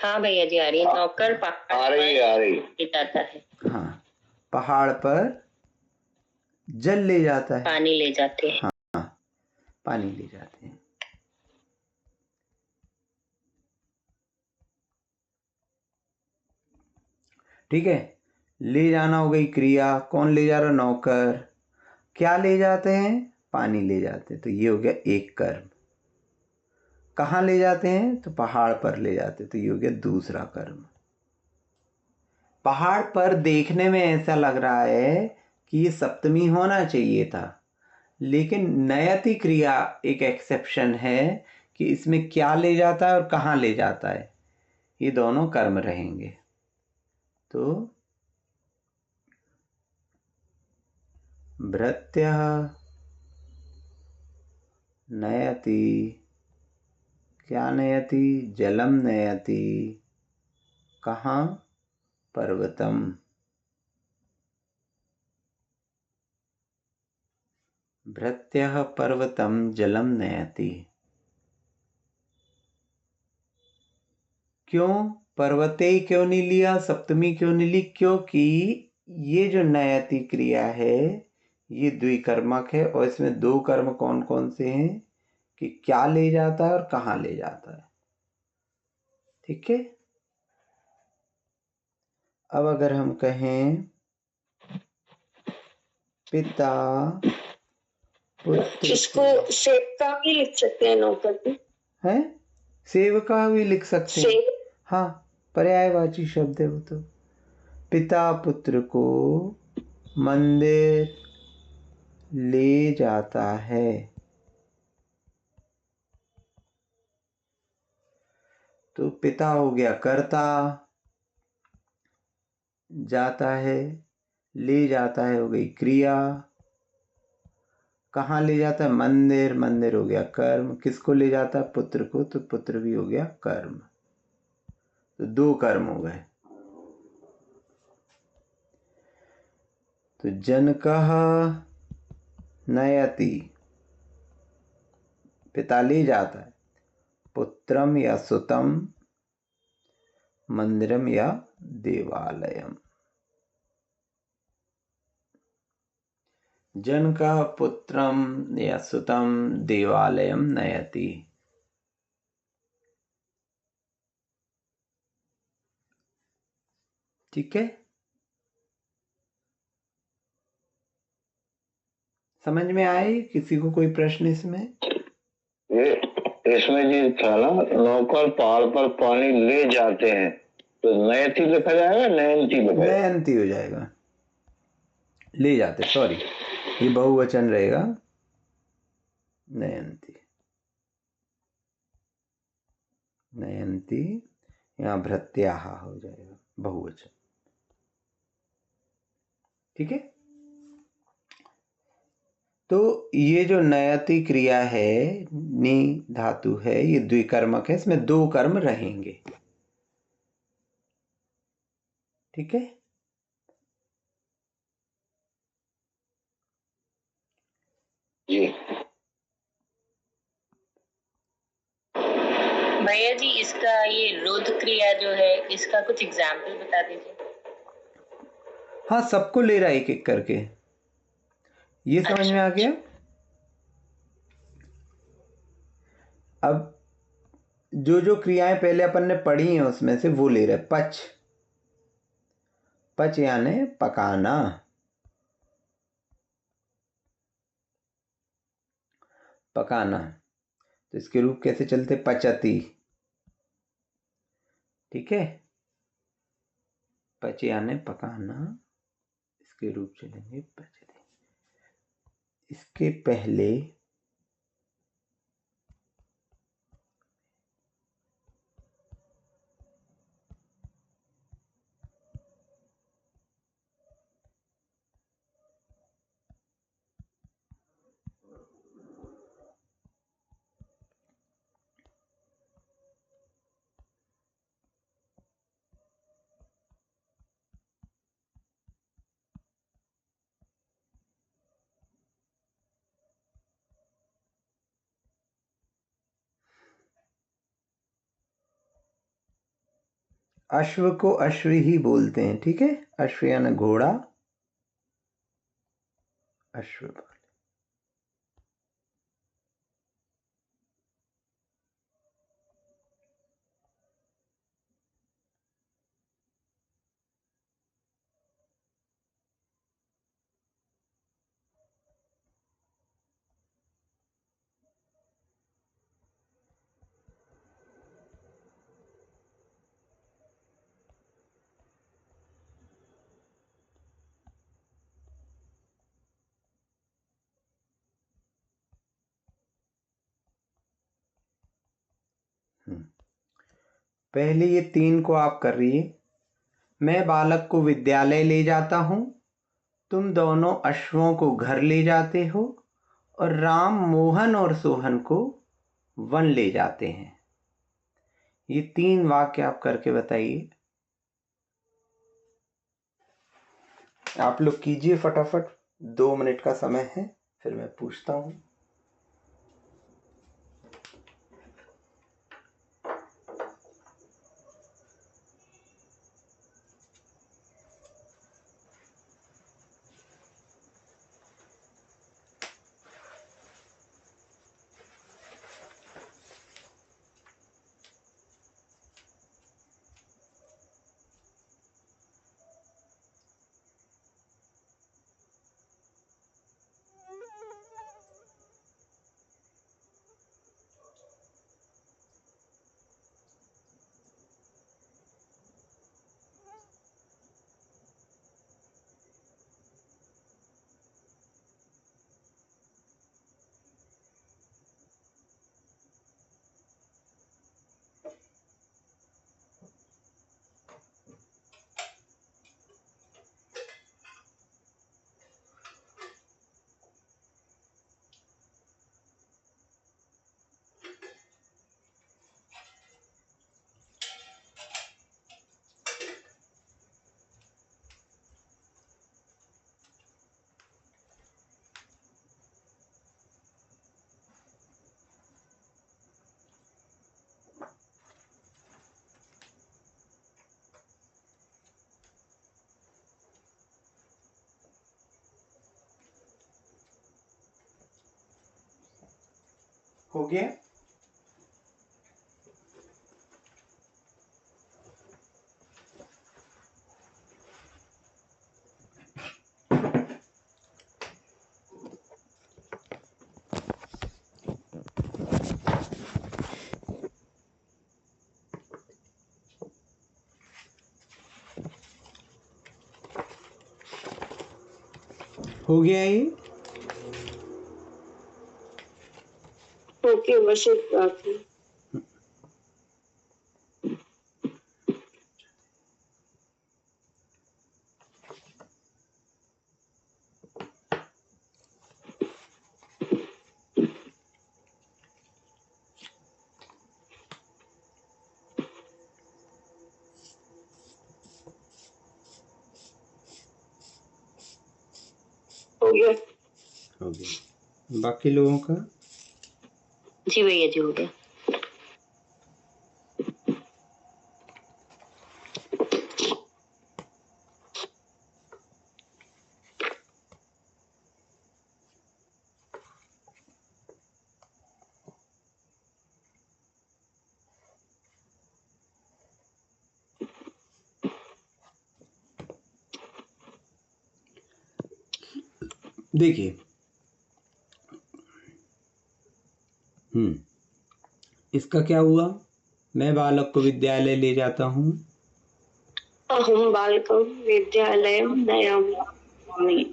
हाँ भैया जी आ रही है। नौकर पहाड़ आ रही है, आ रही है। ले जाता है। हाँ, पहाड़ पर जल ले जाता है, पानी ले जाते हैं। हाँ, पानी ले जाते हैं। ठीक है, ले जाना हो गई क्रिया। कौन ले जा रहा? नौकर। क्या ले जाते हैं? पानी ले जाते हैं। तो ये हो गया एक कर्म। कहाँ ले जाते हैं? तो पहाड़ पर ले जाते हैं। तो ये हो गया दूसरा कर्म। पहाड़ पर देखने में ऐसा लग रहा है कि ये सप्तमी होना चाहिए था, लेकिन नयति क्रिया एक एक्सेप्शन है कि इसमें क्या ले जाता है और कहाँ ले जाता है, ये दोनों कर्म रहेंगे। तो भृत्यः नयति, क्या नयति? जलम नयति। कहाँ? पर्वतम। भृत्यः पर्वतम जलम नयति। क्यों पर्वते क्यों नहीं लिया, सप्तमी क्यों नहीं ली? क्योंकि ये जो नयति क्रिया है ये द्विकर्मक है, और इसमें दो कर्म कौन कौन से हैं कि क्या ले जाता है और कहाँ ले जाता है। ठीक है, अब अगर हम कहें पिता पुत्र, इसको सेवका भी लिख सकते हैं, नौकर भी है, सेवका भी लिख सकते हैं। हाँ, पर्यायवाची शब्द है वो। तो पिता पुत्र को मंदिर ले जाता है। तो पिता हो गया कर्ता, जाता है, ले जाता है हो गई क्रिया। कहाँ ले जाता है? मंदिर। मंदिर हो गया कर्म। किसको ले जाता है? पुत्र को। तो पुत्र भी हो गया कर्म। तो दो कर्म हो गए। तो जनकः नयति, पिता ले जाता है पुत्रम या सुतम मंदिरम या देवालयम। जनकः पुत्रम या सुतम देवालयम नयति। ठीक है, समझ में आए? किसी को कोई प्रश्न इसमें? इसमें जी था ना, नौकर पहाड़ पर पानी ले जाते हैं, तो नयति लिखा जाएगा, नयंती लिखा जाएगा? नयंती हो जाएगा। ले जाते, सॉरी, ये बहुवचन रहेगा, नयंती। नयंती, यहाँ भृत्याः हो जाएगा, बहुवचन। ठीक है, तो ये जो नयति क्रिया है, नी धातु है, ये द्विकर्मक है, इसमें दो कर्म रहेंगे। ठीक है, जी भैया जी इसका ये रोध क्रिया जो है इसका कुछ एग्जाम्पल बता दीजिए। हाँ, सबको ले रहा है एक एक करके। ये समझ में आ गया? अब जो जो क्रियाएं पहले अपन ने पढ़ी हैं उसमें से वो ले रहे। पच, पच यानी पकाना। पकाना, तो इसके रूप कैसे चलते? पचती। ठीक है, पच यानी पकाना, इसके रूप चलेंगे पचती। इसके पहले अश्व को अश्व ही बोलते हैं, ठीक है। अश्व यानी घोड़ा, अश्व। पहले ये 3 को आप कर रही है। मैं बालक को विद्यालय ले जाता हूँ, तुम दोनों अश्वों को घर ले जाते हो, और राम मोहन और सोहन को वन ले जाते हैं। ये 3 वाक्य आप करके बताइए। आप लोग कीजिए फटाफट, 2 मिनट का समय है, फिर मैं पूछता हूँ। हो गया? हो गया ये? ओके, बस एक बात है। हो गया? हो गया। बाकी लोगों का? जी भैया जी, हो गया। देखिए, इसका क्या हुआ? मैं बालक को विद्यालय ले जाता हूँ, अहम बालकं विद्यालयं नयामि।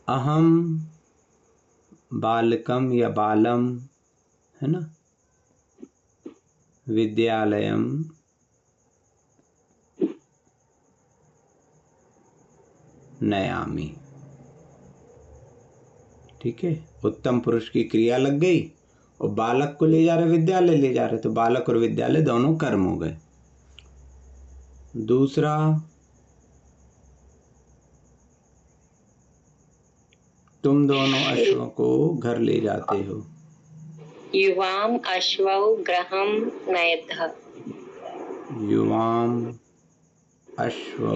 अहम बालकम या बालम, है ना, विद्यालयम नयामि। ठीक है, उत्तम पुरुष की क्रिया लग गई और बालक को ले जा रहे, विद्यालय ले जा रहे, तो बालक और विद्यालय दोनों कर्म हो गए। दूसरा, तुम दोनों अश्वों को घर ले जाते हो, युवाम अश्वौ गृहं नयतः। युवाम अश्वौ,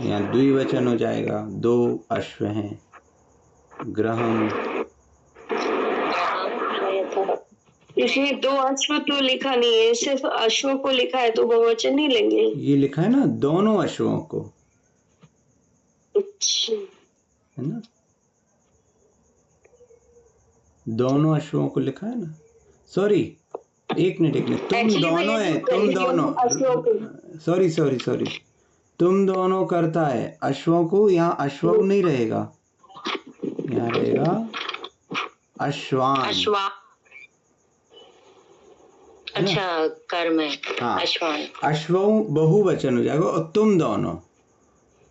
यहाँ द्विवचन हो जाएगा, 2 अश्व हैं। ग्रहम, इसमें 2 अश्व तो लिखा नहीं है, सिर्फ अश्व को लिखा है, तो बहुवचन नहीं लेंगे। ये लिखा है ना दोनों अश्वों को, अच्छा, है ना, दोनों अश्वों को लिखा है ना। सॉरी, एक मिनट, तुम Actually, दोनों मैं है, ये तुम जो दोनों, अश्वों को, सॉरी, तुम दोनों करता है अश्वों को, यहाँ अश्वौ नहीं रहेगा, यहाँ रहेगा अश्वान। अश्वा, अच्छा कर्म है। हाँ, अश्वान, अश्वौ बहुवचन हो जाएगा, और तुम दोनों,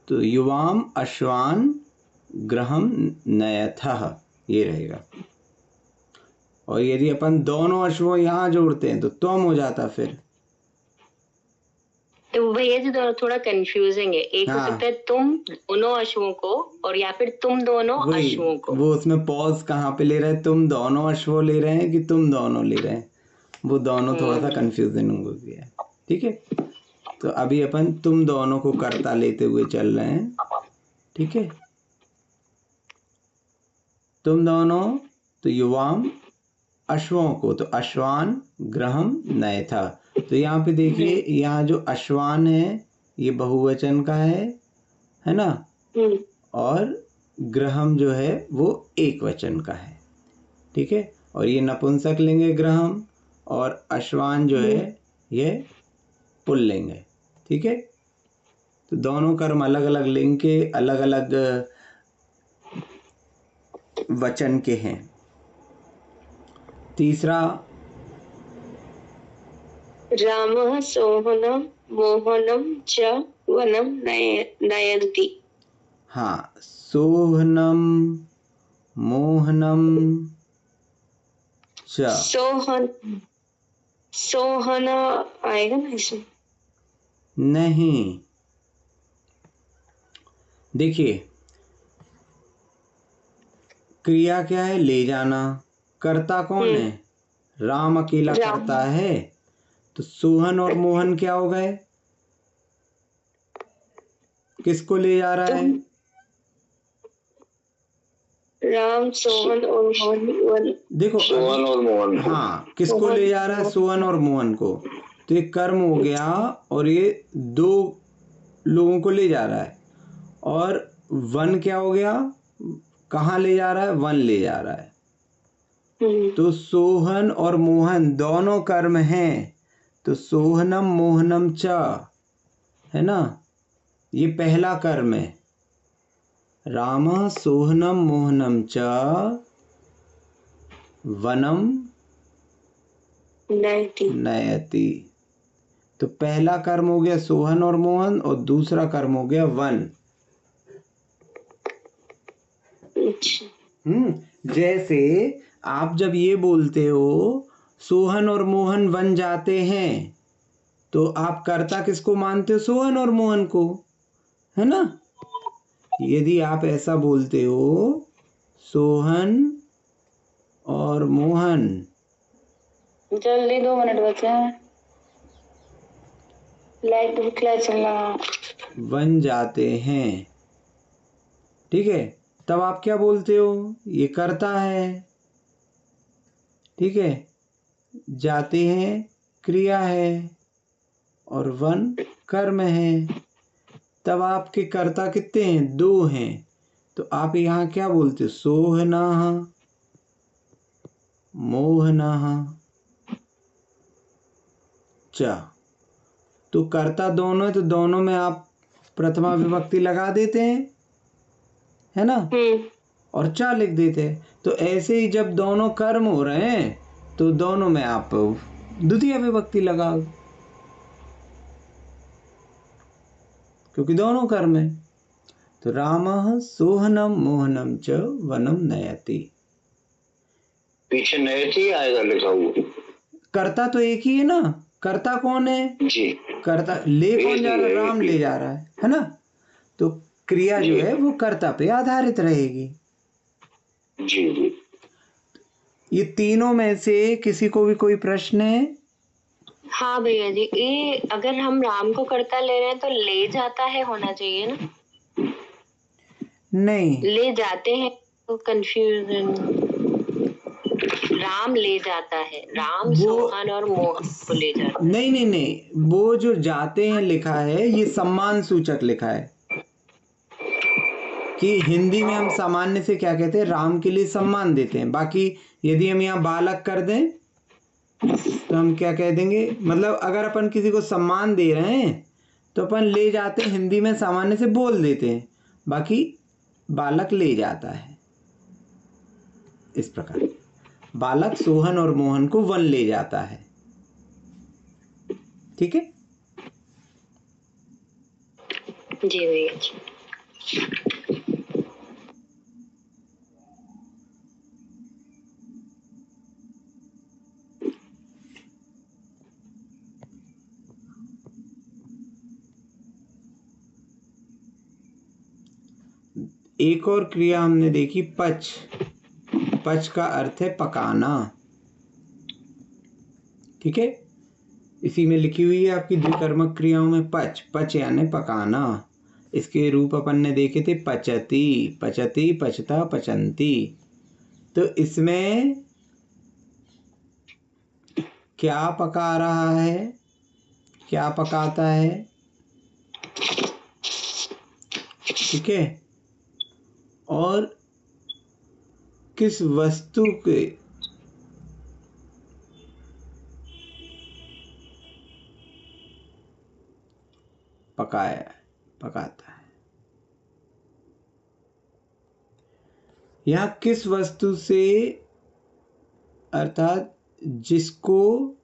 तो युवाम अश्वान ग्रहम नयथः, ये रहेगा। और यदि अपन दोनों अश्वों यहाँ जोड़ते हैं तो तुम हो जाता फिर। तो भैया जी थोड़ा कंफ्यूजिंग है। एक हो हाँ। सकता है तुम दोनों अश्वों को, और या फिर तुम दोनों अश्वों को। वो उसमें पॉज कहाँ पे ले रहे हैं, तुम दोनों अश्वों ले रहे हैं कि तुम दोनों ले रहे हैं, वो दोनों थोड़ा सा कंफ्यूजन हो गया है। ठीक है, तो अभी अपन तुम दोनों को कर्ता लेते हुए चल रहे हैं। ठीक है, तुम दोनों, तो युवाम अश्वों को, तो अश्वान ग्रहम नयथा। तो यहाँ पे देखिए, यहाँ जो अश्वान है ये बहुवचन का है ना, और ग्रहम जो है वो एक वचन का है। ठीक है, और ये नपुंसक लेंगे ग्रहम, और अश्वान जो है ये पुल्लिंग है। ठीक है, तो दोनों कर्म अलग अलग लिंग के, अलग अलग वचन के हैं। तीसरा, रामः सोहनम मोहनम च वनम नयन्ति। हाँ, सोहनम मोहनम च, सोहन आएगा ना इसमें? नहीं, देखिए क्रिया क्या है, ले जाना। कर्ता कौन है, राम अकेला करता है, तो सोहन और मोहन क्या हो गए, किसको ले जा रहा है, राम सोहन और मोहन। देखो सोहन और मोहन को। हाँ, किसको ले जा रहा है, सोहन और मोहन को। तो ये कर्म हो गया, और ये 2 लोगों को ले जा रहा है। और वन क्या हो गया, कहाँ ले जा रहा है, वन ले जा रहा है। तो सोहन और मोहन दोनों कर्म हैं, तो सोहनम मोहनम च, है ना, ये पहला कर्म है। राम सोहनम मोहनम च वनम नयति। तो पहला कर्म हो गया सोहन और मोहन, और दूसरा कर्म हो गया वन। जैसे आप जब ये बोलते हो सोहन और मोहन वन जाते हैं, तो आप कर्ता किसको मानते हो, सोहन और मोहन को, है ना। यदि आप ऐसा बोलते हो सोहन और मोहन, जल्दी 2 मिनट बचे हैं, लाइट बुखला चलना, वन जाते हैं, ठीक है, तब आप क्या बोलते हो, ये कर्ता है। ठीक है, जाते हैं क्रिया है, और वन कर्म है। तब आपके कर्ता कितने हैं, 2 हैं। तो आप यहाँ क्या बोलते हो, सोहनः मोहनः च। तो कर्ता दोनों है, तो दोनों में आप प्रथमा विभक्ति लगा देते हैं, है ना, और चा लिख देते हैं। तो ऐसे ही जब दोनों कर्म हो रहे हैं, तो दोनों में आप द्वितीय विभक्ति लगाओ, क्योंकि दोनों कर्म है। तो रामः सोहनम मोहनम च वनम नयति। पीछे नयति आएगा लिखा हुआ। कर्ता तो एक ही है ना, कर्ता कौन है जी, कर्ता ले कौन जा रहा है, राम ले जा रहा है ना। तो क्रिया जो है वो कर्ता पे आधारित रहेगी। जी जी। ये तीनों में से किसी को भी कोई प्रश्न है? हाँ भैया जी, ये अगर हम राम को कर्ता ले रहे हैं तो ले जाता है होना चाहिए ना, नहीं, ले जाते हैं तो कंफ्यूजन। राम ले जाता है, राम वो सोहन और मोहन को ले जाता है। नहीं नहीं नहीं, वो जो जाते हैं लिखा है ये सम्मान सूचक लिखा है कि हिंदी में हम सामान्य से क्या कहते हैं, राम के लिए सम्मान देते हैं। बाकी यदि हम यहाँ बालक कर दें तो हम क्या कह देंगे, मतलब अगर अपन किसी को सम्मान दे रहे हैं तो अपन ले जाते हैं हिंदी में सामान्य से बोल देते हैं, बाकी बालक ले जाता है। इस प्रकार बालक सोहन और मोहन को वन ले जाता है। ठीक है जी भैया जी। एक और क्रिया हमने देखी पच। पच का अर्थ है पकाना। ठीक है, इसी में लिखी हुई है आपकी द्विकर्मक क्रियाओं में पच। पच यानी पकाना। इसके रूप अपन ने देखे थे पचती, पचती, पचता, पचंती। तो इसमें क्या पका रहा है, क्या पकाता है? ठीक है, और किस वस्तु के पकाता है। यहाँ किस वस्तु से, अर्थात जिसको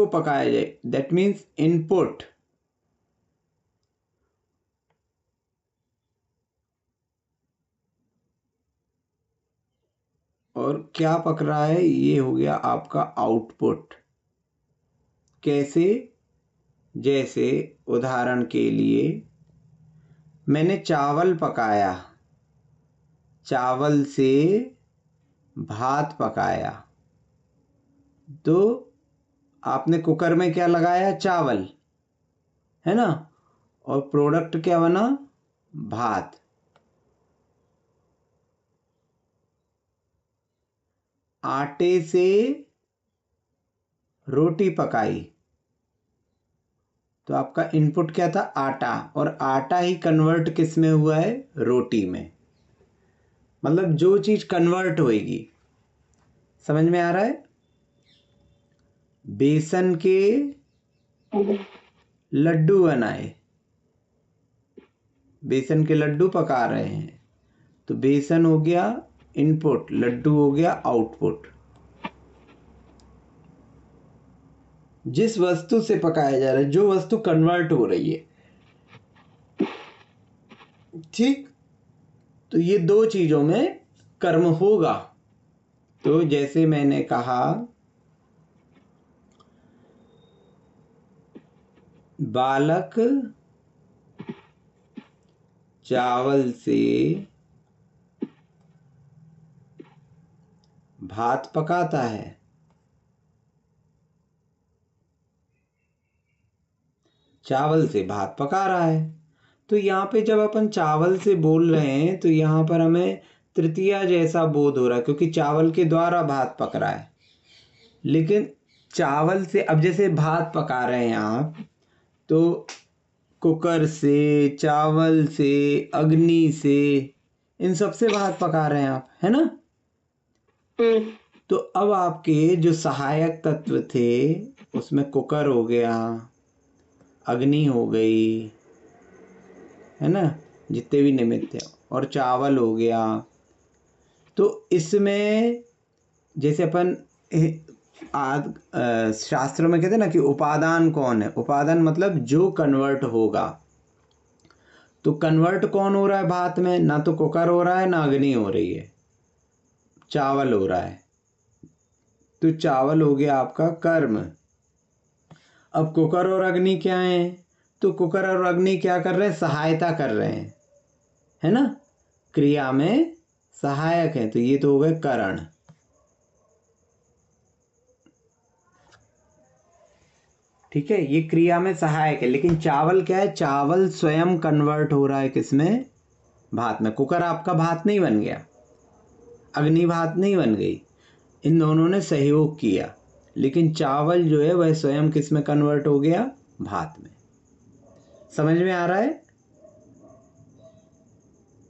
पकाया जाए, दैट मीन्स इनपुट। और क्या पक रहा है, ये हो गया आपका आउटपुट। कैसे? जैसे उदाहरण के लिए मैंने चावल पकाया, चावल से भात पकाया, तो आपने कुकर में क्या लगाया, चावल, है ना, और प्रोडक्ट क्या बना, भात। आटे से रोटी पकाई, तो आपका इनपुट क्या था, आटा, और आटा ही कन्वर्ट किस में हुआ है, रोटी में। मतलब जो चीज कन्वर्ट होएगी, समझ में आ रहा है? बेसन के लड्डू बनाए, बेसन के लड्डू पका रहे हैं, तो बेसन हो गया इनपुट, लड्डू हो गया आउटपुट। जिस वस्तु से पकाया जा रहा है, जो वस्तु कन्वर्ट हो रही है, ठीक, तो ये दो चीजों में कर्म होगा। तो जैसे मैंने कहा, बालक चावल से भात पकाता है, चावल से भात पका रहा है। तो यहाँ पे जब अपन चावल से बोल रहे हैं तो यहाँ पर हमें तृतीया जैसा बोध हो रहा है, क्योंकि चावल के द्वारा भात पक रहा है। लेकिन चावल से, अब जैसे भात पका रहे हैं आप, तो कुकर से, चावल से, अग्नि से, इन सब से भात पका रहे हैं आप, है ना। तो अब आपके जो सहायक तत्व थे, उसमें कुकर हो गया, अग्नि हो गई, है ना, जितने भी निमित्त हैं, और चावल हो गया। तो इसमें जैसे अपन शास्त्रों में कहते हैं ना कि उपादान कौन है, उपादान मतलब जो कन्वर्ट होगा। तो कन्वर्ट कौन हो रहा है भात में, ना तो कुकर हो रहा है ना अग्नि हो रही है, चावल हो रहा है। तो चावल हो गया आपका कर्म। अब कुकर और अग्नि क्या है, तो कुकर और अग्नि क्या कर रहे हैं, सहायता कर रहे हैं, है ना, क्रिया में सहायक हैं, तो ये तो हो गए करण। ठीक है, ये क्रिया में सहायक है। लेकिन चावल क्या है, चावल स्वयं कन्वर्ट हो रहा है किसमें, भात में। कुकर आपका भात नहीं बन गया, अग्नि भात नहीं बन गई, इन दोनों ने सहयोग किया। लेकिन चावल जो है वह स्वयं किस में कन्वर्ट हो गया, भात में। समझ में आ रहा है?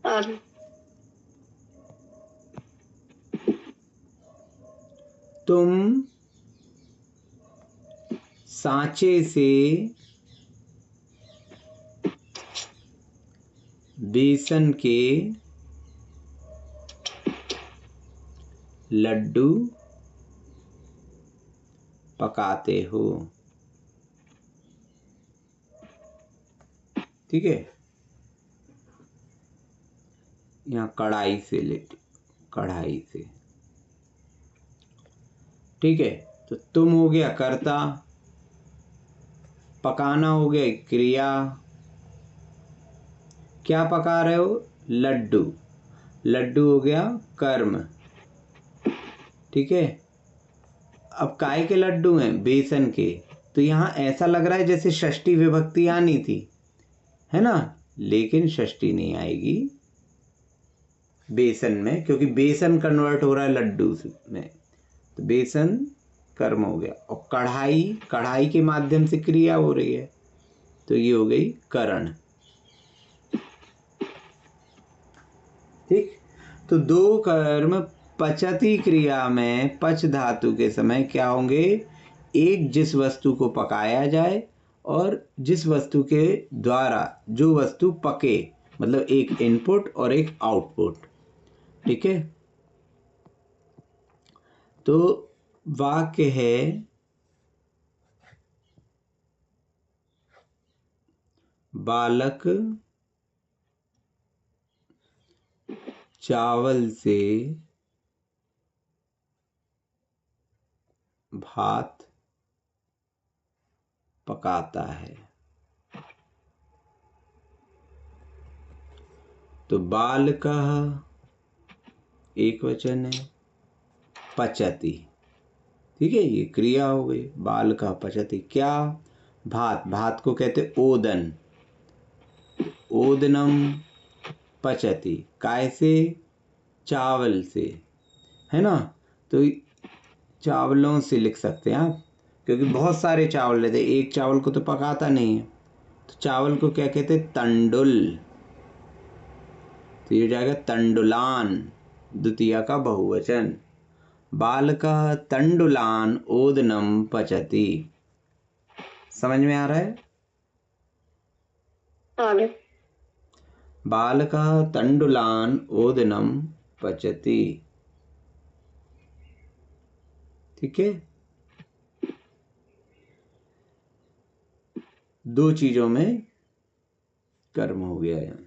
और तुम सांचे से बेसन के लड्डू पकाते हो। ठीक है, यहाँ कढ़ाई से लेते, कढ़ाई से। ठीक है, तो तुम हो गया कर्ता, पकाना हो गया क्रिया। क्या पका रहे हो, लड्डू, लड्डू हो गया कर्म। ठीक है, अब काय के लड्डू हैं, बेसन के। तो यहाँ ऐसा लग रहा है जैसे षष्ठी विभक्ति आनी थी, है ना, लेकिन षष्ठी नहीं आएगी बेसन में, क्योंकि बेसन कन्वर्ट हो रहा है लड्डू में, तो बेसन कर्म हो गया। और कढ़ाई, कढ़ाई के माध्यम से क्रिया हो रही है, तो ये हो गई करण। ठीक, तो दो कर्म पचती क्रिया में पच धातु के समय क्या होंगे, एक जिस वस्तु को पकाया जाए और जिस वस्तु के द्वारा जो वस्तु पके, मतलब एक इनपुट और एक आउटपुट। ठीक है, तो वाक्य है बालक चावल से भात पकाता है। तो बालकः एक वचन है, पचति। ठीक है, ये क्रिया हो गई, बालकः पचति। क्या, भात, भात को कहते ओदन, ओदनम पचति। काय से, चावल से, है ना। तो चावलों से लिख सकते हैं आप, क्योंकि बहुत सारे चावल लेते, एक चावल को तो पकाता नहीं है। तो चावल को क्या कहते, तंडुल। तो ये हो जाएगा तंडुलान, द्वितीया का बहुवचन। बालकः तंडुलान ओदनम पचति। समझ में आ रहा है? आगे बालकः तंडुलान ओदनम पचति। ठीक है, दो चीजों में कर्म हो गया है।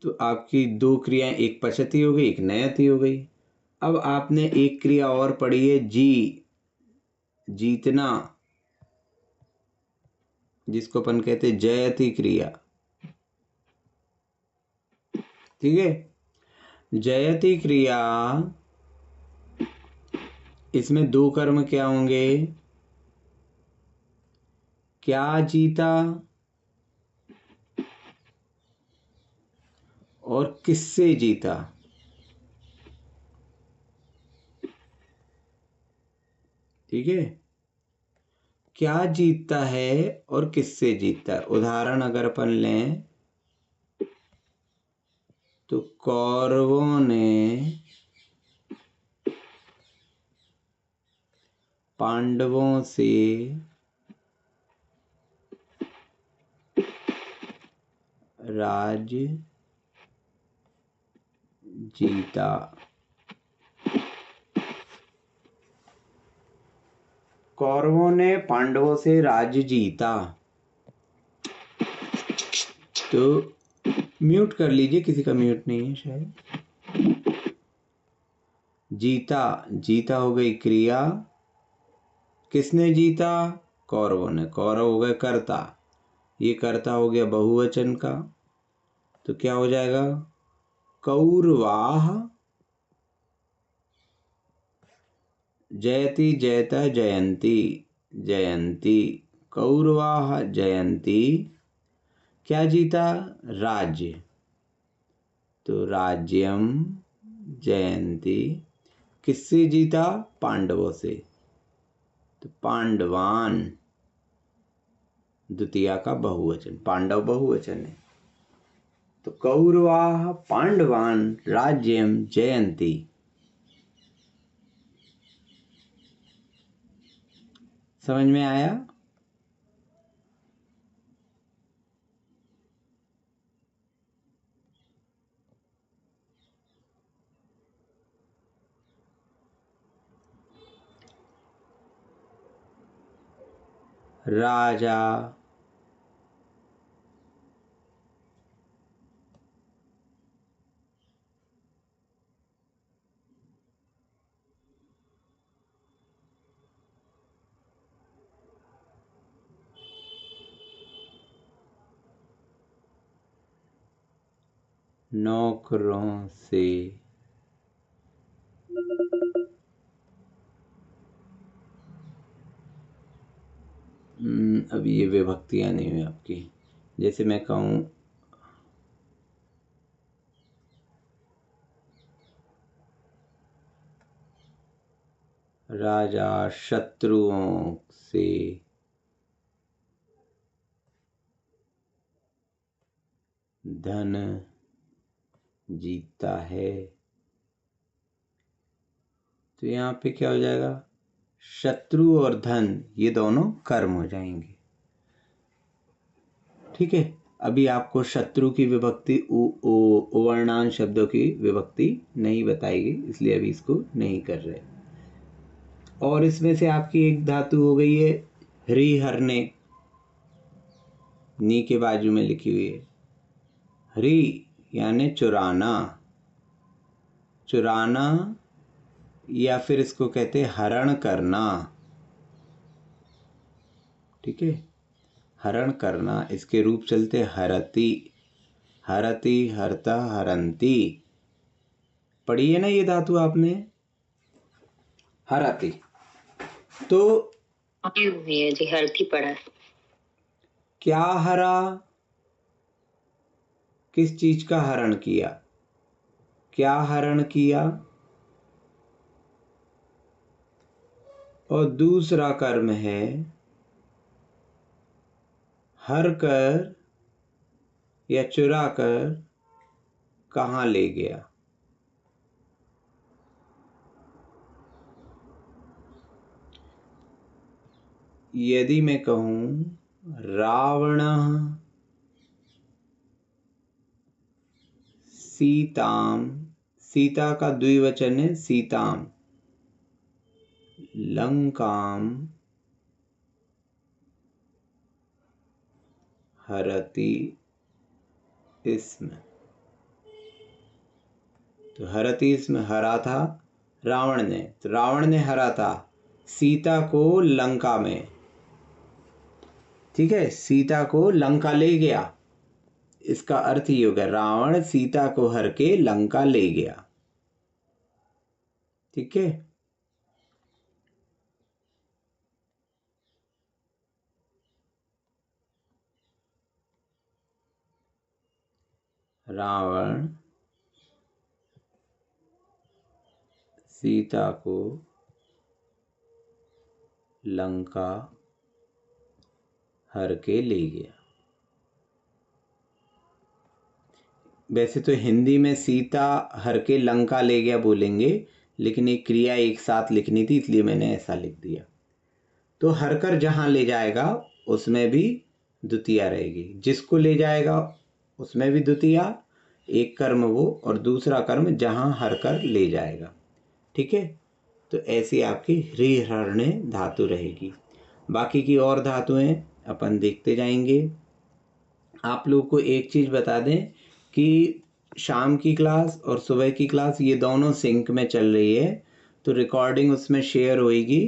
तो आपकी दो क्रियाएं, एक पचती हो गई, एक नयति हो गई। अब आपने एक क्रिया और पढ़ी है, जी, जीतना, जिसको अपन कहते जयति क्रिया। ठीक है, जयति क्रिया, इसमें दो कर्म क्या होंगे, क्या जीता और किससे जीता। ठीक है, क्या जीतता है और किससे जीतता है। उदाहरण अगर अपन लें तो कौरवों ने पांडवों से राज्य जीता। कौरवों ने पांडवों से राज्य जीता। तो म्यूट कर लीजिए, किसी का म्यूट नहीं है शायद। जीता, जीता हो गई क्रिया, किसने जीता, कौरवों ने। कौरव हो गए कर्ता, ये कर्ता हो गया बहुवचन का। तो क्या हो जाएगा? कौरवाः जयति जयत जयंती जयंती। कौरवाः जयंती, क्या जीता? राज्य। तो राज्यम जयंती, किससे जीता? पांडवों से। तो पांडवान द्वितीया का बहुवचन, पांडव बहुवचन है। तो कौरवाः पांडवान राज्यम जयंती। समझ में आया? राजा नौकरों से अब ये विभक्तियां नहीं हुई आपकी। जैसे मैं कहूँ राजा शत्रुओं से धन जीतता है। तो यहाँ पे क्या हो जाएगा? शत्रु और धन ये दोनों कर्म हो जाएंगे। ठीक है, अभी आपको शत्रु की विभक्ति उवर्णान शब्दों की विभक्ति नहीं बताएगी, इसलिए अभी इसको नहीं कर रहे। और इसमें से आपकी एक धातु हो गई है हरिहरने, नी के बाजू में लिखी हुई है। हरि यानी चुराना, चुराना या फिर इसको कहते हैं हरण करना। ठीक है, हरण करना, इसके रूप चलते हरति, हरति, हरता, हरंती। पढ़ी है ना ये धातु आपने, हरति। तो हुई है जी, हरती पढ़ा है। क्या हरा? किस चीज का हरण किया? क्या हरण किया? और दूसरा कर्म है हर कर या चुरा कर कहाँ ले गया। यदि मैं कहूं रावण सीताम, सीता का द्विवचन है सीताम, लंकाम हरति इसमें, तो हरति इसमें हरा था रावण ने, तो रावण ने हरा था सीता को लंका में। ठीक है, सीता को लंका ले गया, इसका अर्थ ये होगा रावण सीता को हर के लंका ले गया। ठीक है, रावण सीता को लंका हर के ले गया। वैसे तो हिंदी में सीता हर के लंका ले गया बोलेंगे, लेकिन एक क्रिया एक साथ लिखनी थी इसलिए मैंने ऐसा लिख दिया। तो हर कर जहां ले जाएगा उसमें भी द्वितीया रहेगी, जिसको ले जाएगा उसमें भी द्वितीया, एक कर्म वो और दूसरा कर्म जहां हर कर ले जाएगा। ठीक है, तो ऐसी आपकी हरिहरणे धातु रहेगी। बाकी की और धातुएं अपन देखते जाएंगे। आप लोग को एक चीज बता दें कि शाम की क्लास और सुबह की क्लास ये दोनों सिंक में चल रही है, तो रिकॉर्डिंग उसमें शेयर होएगी,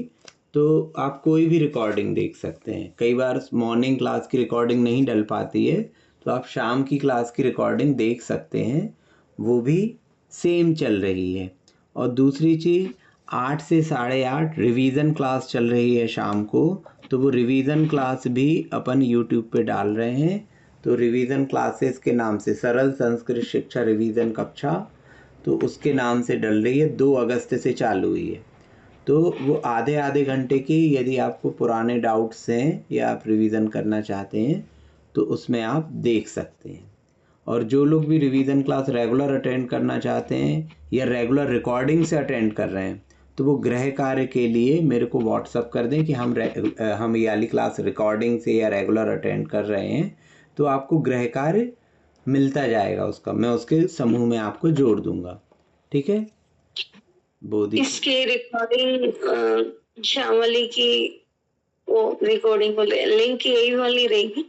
तो आप कोई भी रिकॉर्डिंग देख सकते हैं। कई बार मॉर्निंग क्लास की रिकॉर्डिंग नहीं डल पाती है तो आप शाम की क्लास की रिकॉर्डिंग देख सकते हैं, वो भी सेम चल रही है। और दूसरी चीज़ 8 से 8:30 रिवीजन क्लास चल रही है शाम को, तो वो रिवीजन क्लास भी अपन यूट्यूब पे डाल रहे हैं। तो रिवीजन क्लासेस के नाम से सरल संस्कृत शिक्षा रिवीजन कक्षा, तो उसके नाम से डल रही है, 2 अगस्त से चालू हुई है। तो वो आधे आधे घंटे की, यदि आपको पुराने डाउट्स हैं या आप रिवीजन करना चाहते हैं तो उसमें आप देख सकते हैं। और जो लोग भी रिवीजन क्लास रेगुलर अटेंड करना चाहते हैं या रेगुलर रिकॉर्डिंग से अटेंड कर रहे हैं तो वो गृह कार्य के लिए मेरे को व्हाट्सअप कर दें कि हम ये वाली क्लास रिकॉर्डिंग से या रेगुलर अटेंड कर रहे हैं, तो आपको गृह कार्य मिलता जाएगा उसका, मैं उसके समूह में आपको जोड़ दूंगा। ठीक है बोधी? इसकी रिकॉर्डिंग श्यामली की वो रिकॉर्डिंग बोले लिंक यही वाली रहेगी?